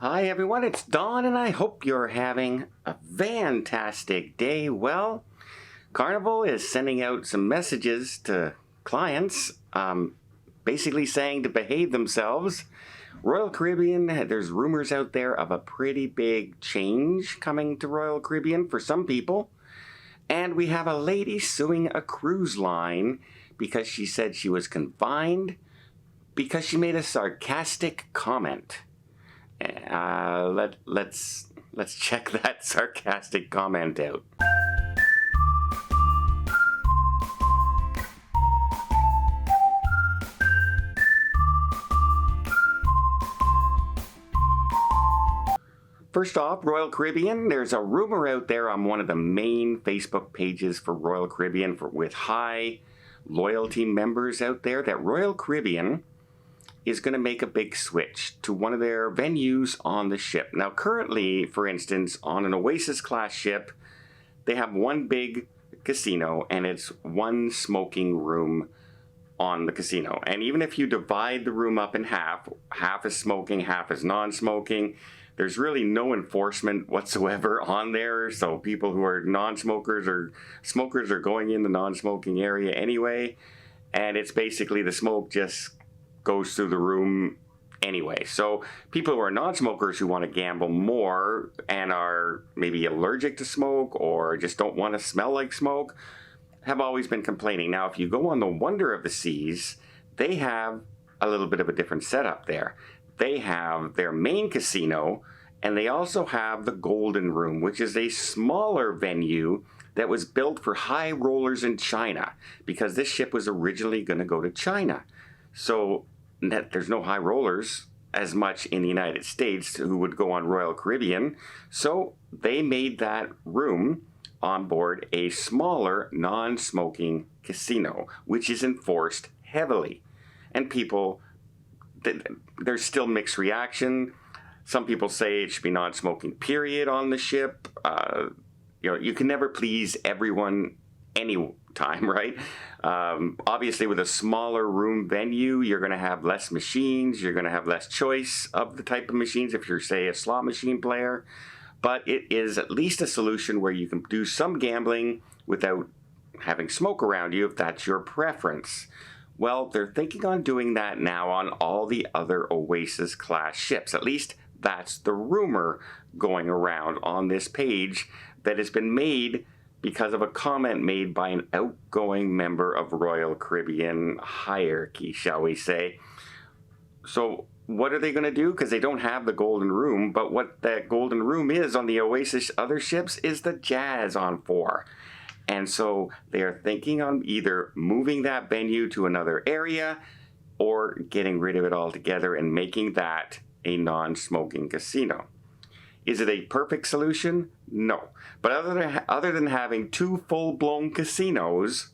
Hi everyone, it's Don and I hope you're having a fantastic day. Well, Carnival is sending out some messages to clients, basically saying to behave themselves. Royal Caribbean, there's rumors out there of a pretty big change coming to Royal Caribbean for some people. And we have a lady suing a cruise line because she said she was confined because she made a sarcastic comment. Let's check that sarcastic comment out. First off, Royal Caribbean, there's a rumor out there on one of the main Facebook pages for Royal Caribbean with high loyalty members out there that Royal Caribbean is going to make a big switch to one of their venues on the ship. Now currently, for instance, on an Oasis class ship, they have one big casino and it's one smoking room on the casino. And even if you divide the room up in half is smoking, half is non-smoking, there's really no enforcement whatsoever on there. So people who are non-smokers or smokers are going in the non-smoking area anyway. And it's basically the smoke just goes through the room anyway. So people who are non-smokers who want to gamble more and are maybe allergic to smoke or just don't want to smell like smoke have always been complaining. Now, if you go on the Wonder of the Seas, they have a little bit of a different setup there. They have their main casino and they also have the Golden Room, which is a smaller venue that was built for high rollers in China because this ship was originally going to go to China. So there's no high rollers as much in the United States who would go on Royal Caribbean. So they made that room on board a smaller non-smoking casino, which is enforced heavily. And people, there's still mixed reaction. Some people say it should be non-smoking period on the ship. You can never please everyone any time, right? Obviously, with a smaller room venue, you're going to have less machines. You're going to have less choice of the type of machines if you're, say, a slot machine player. But it is at least a solution where you can do some gambling without having smoke around you if that's your preference. Well, they're thinking on doing that now on all the other Oasis class ships. At least that's the rumor going around on this page that has been made because of a comment made by an outgoing member of Royal Caribbean hierarchy, shall we say. So what are they going to do? Because they don't have the Golden Room, but what that Golden Room is on the Oasis other ships is the Jazz on 4. And so they're thinking on either moving that venue to another area or getting rid of it altogether and making that a non-smoking casino. Is it a perfect solution? No. But other than having two full-blown casinos,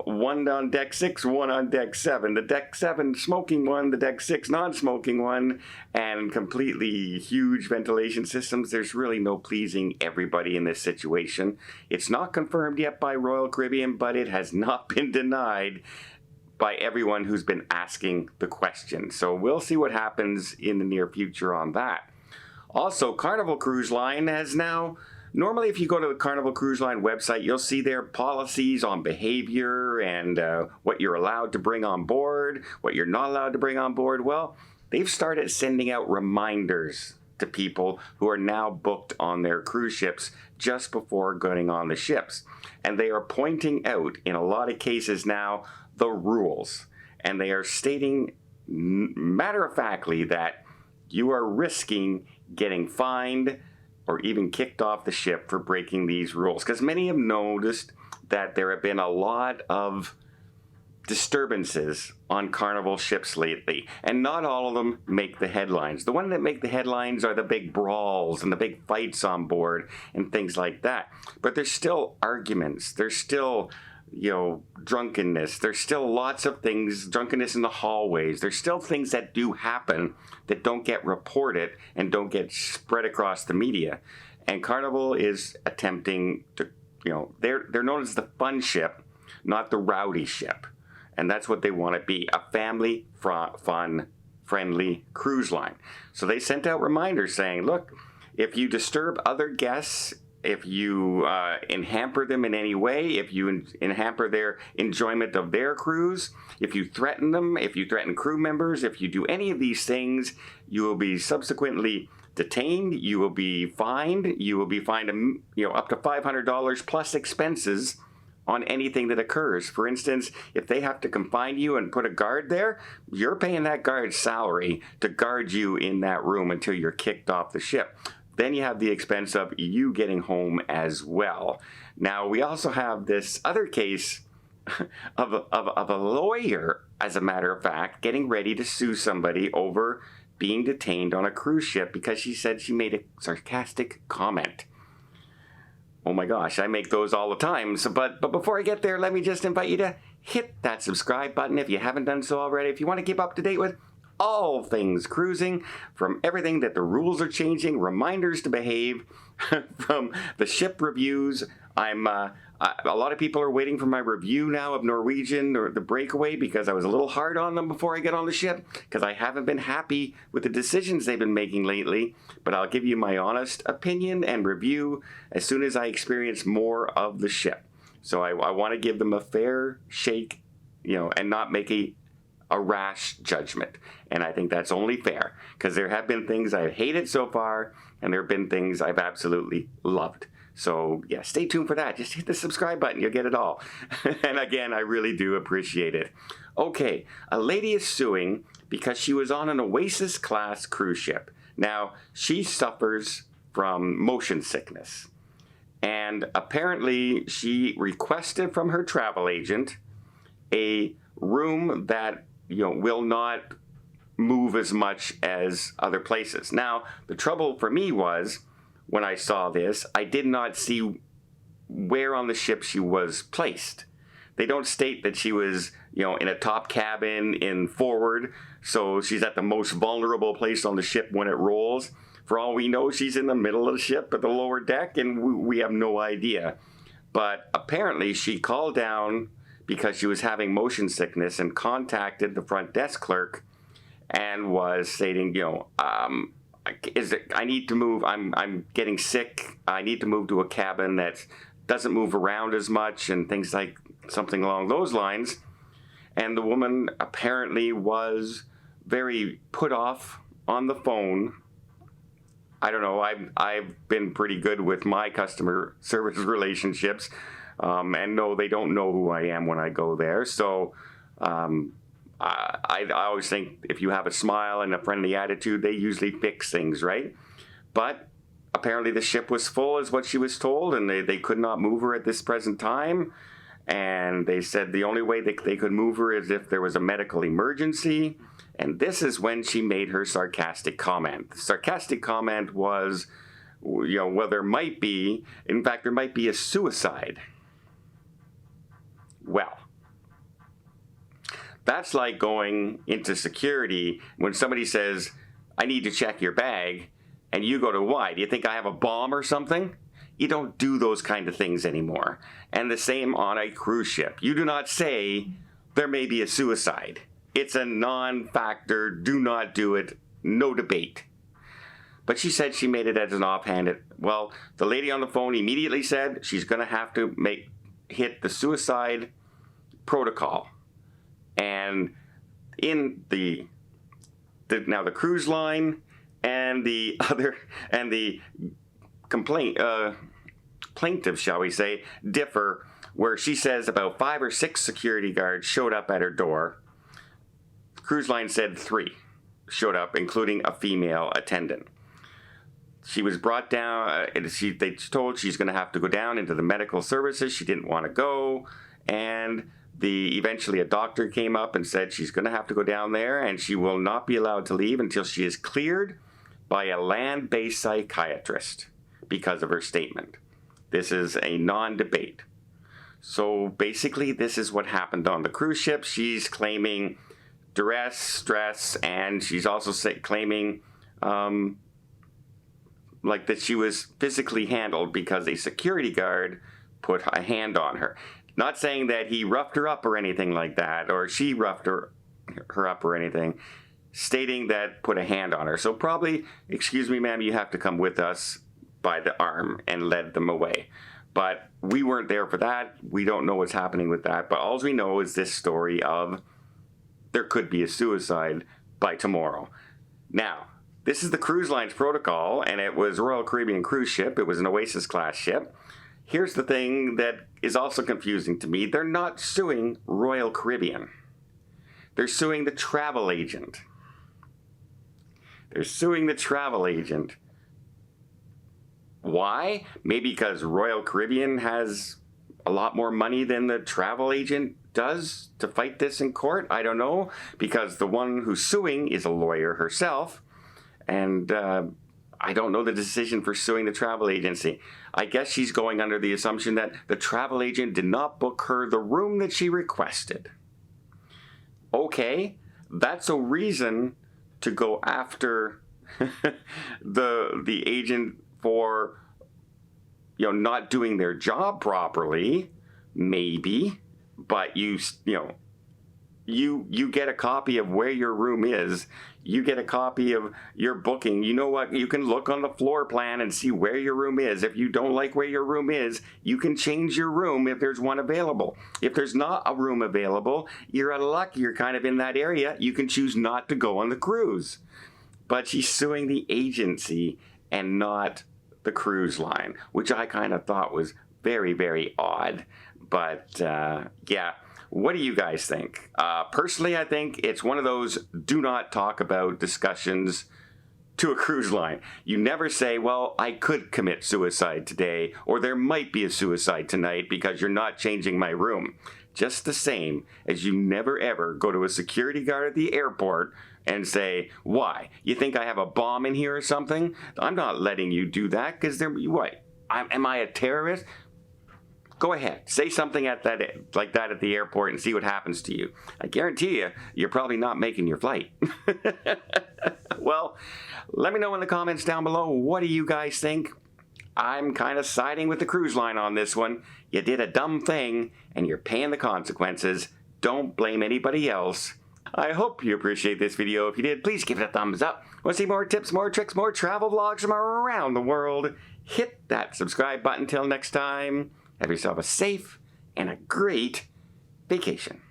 one on deck 6, one on deck 7, the deck 7 smoking one, the deck 6 non-smoking one, and completely huge ventilation systems, there's really no pleasing everybody in this situation. It's not confirmed yet by Royal Caribbean, but it has not been denied by everyone who's been asking the question. So we'll see what happens in the near future on that. Also, Carnival Cruise Line has now, normally if you go to the Carnival Cruise Line website, you'll see their policies on behavior and what you're allowed to bring on board, what you're not allowed to bring on board. Well, they've started sending out reminders to people who are now booked on their cruise ships just before getting on the ships. And they are pointing out, in a lot of cases now, the rules. And they are stating matter-of-factly that you are risking getting fined or even kicked off the ship for breaking these rules. Because many have noticed that there have been a lot of disturbances on Carnival ships lately, and not all of them make the headlines. The ones that make the headlines are the big brawls and the big fights on board and things like that. But there's still arguments. There's still drunkenness. There's still lots of things, drunkenness in the hallways. There's still things that do happen that don't get reported and don't get spread across the media. And Carnival is attempting to, they're known as the fun ship, not the rowdy ship. And that's what they want to be, a family fun friendly cruise line. So they sent out reminders saying, look, if you disturb other guests, if you hamper them in any way, if you hamper their enjoyment of their cruise, if you threaten them, if you threaten crew members, if you do any of these things, you will be subsequently detained, you will be fined, up to $500 plus expenses on anything that occurs. For instance, if they have to confine you and put a guard there, you're paying that guard's salary to guard you in that room until you're kicked off the ship. Then you have the expense of you getting home as well. Now, we also have this other case of a lawyer, as a matter of fact, getting ready to sue somebody over being detained on a cruise ship because she said she made a sarcastic comment. Oh my gosh, I make those all the time. But before I get there, let me just invite you to hit that subscribe button if you haven't done so already. If you want to keep up to date with all things cruising, from everything that the rules are changing, reminders to behave, from the ship reviews. A lot of people are waiting for my review now of Norwegian or the Breakaway because I was a little hard on them before I get on the ship because I haven't been happy with the decisions they've been making lately. But I'll give you my honest opinion and review as soon as I experience more of the ship. So I want to give them a fair shake, and not make a rash judgment. And I think that's only fair because there have been things I've hated so far and there have been things I've absolutely loved. So yeah, stay tuned for that. Just hit the subscribe button. You'll get it all. And again, I really do appreciate it. Okay, a lady is suing because she was on an Oasis class cruise ship. Now, she suffers from motion sickness. And apparently she requested from her travel agent a room that will not move as much as other places. Now, the trouble for me was, when I saw this, I did not see where on the ship she was placed. They don't state that she was, in a top cabin in forward, so she's at the most vulnerable place on the ship when it rolls. For all we know, she's in the middle of the ship at the lower deck, and we have no idea. But apparently she called down because she was having motion sickness and contacted the front desk clerk and was stating, I need to move, I'm getting sick, I need to move to a cabin that doesn't move around as much and things like something along those lines. And the woman apparently was very put off on the phone. I don't know, I've been pretty good with my customer service relationships, and no, they don't know who I am when I go there. So I always think if you have a smile and a friendly attitude, they usually fix things, right? But apparently the ship was full, is what she was told, and they could not move her at this present time. And they said the only way they could move her is if there was a medical emergency. And this is when she made her sarcastic comment. The sarcastic comment was, well, there might be a suicide. Well, that's like going into security when somebody says, I need to check your bag, and you go to, why? Do you think I have a bomb or something? You don't do those kind of things anymore. And the same on a cruise ship. You do not say, there may be a suicide. It's a non-factor, do not do it, no debate. But she said she made it as an offhanded. Well, the lady on the phone immediately said she's going to have to hit the suicide protocol. And in the cruise line and the plaintiff, shall we say, differ, where she says about 5 or 6 security guards showed up at her door. The cruise line said 3 showed up, including a female attendant. She was brought down. They told she's going to have to go down into the medical services. She didn't want to go, and eventually a doctor came up and said she's going to have to go down there and she will not be allowed to leave until she is cleared by a land-based psychiatrist because of her statement. This is a non-debate. So basically this is what happened on the cruise ship. She's claiming duress, stress, and she's also claiming that she was physically handled because a security guard put a hand on her. Not saying that he roughed her up or anything like that, or she roughed her up or anything. stating that put a hand on her. So probably, excuse me, ma'am, you have to come with us by the arm, and led them away. But we weren't there for that. We don't know what's happening with that. But all we know is this story of there could be a suicide by tomorrow. Now, this is the cruise line's protocol, and it was Royal Caribbean cruise ship. It was an Oasis class ship. Here's the thing that is also confusing to me. They're not suing Royal Caribbean. They're suing the travel agent. They're suing the travel agent. Why? Maybe because Royal Caribbean has a lot more money than the travel agent does to fight this in court. I don't know. Because the one who's suing is a lawyer herself. And I don't know the decision for suing the travel agency. I guess she's going under the assumption that the travel agent did not book her the room that she requested. Okay, that's a reason to go after the agent for, you know, not doing their job properly, maybe, but you get a copy of where your room is. You get a copy of your booking. You know what? You can look on the floor plan and see where your room is. If you don't like where your room is, you can change your room if there's one available. If there's not a room available, you're out of luck. You're kind of in that area. You can choose not to go on the cruise. But she's suing the agency and not the cruise line, which I kind of thought was very, very odd. But yeah, what do you guys think? Personally, I think it's one of those do not talk about discussions to a cruise line. You never say, well, I could commit suicide today, or there might be a suicide tonight because you're not changing my room. Just the same as you never ever go to a security guard at the airport and say, why? You think I have a bomb in here or something? I'm not letting you do that because what? Am I a terrorist? Go ahead, say something like that at the airport and see what happens to you. I guarantee you, you're probably not making your flight. Well, let me know in the comments down below, what do you guys think? I'm kind of siding with the cruise line on this one. You did a dumb thing, and you're paying the consequences. Don't blame anybody else. I hope you appreciate this video. If you did, please give it a thumbs up. Want to see more tips, more tricks, more travel vlogs from around the world? Hit that subscribe button. Till next time, have yourself a safe and a great vacation.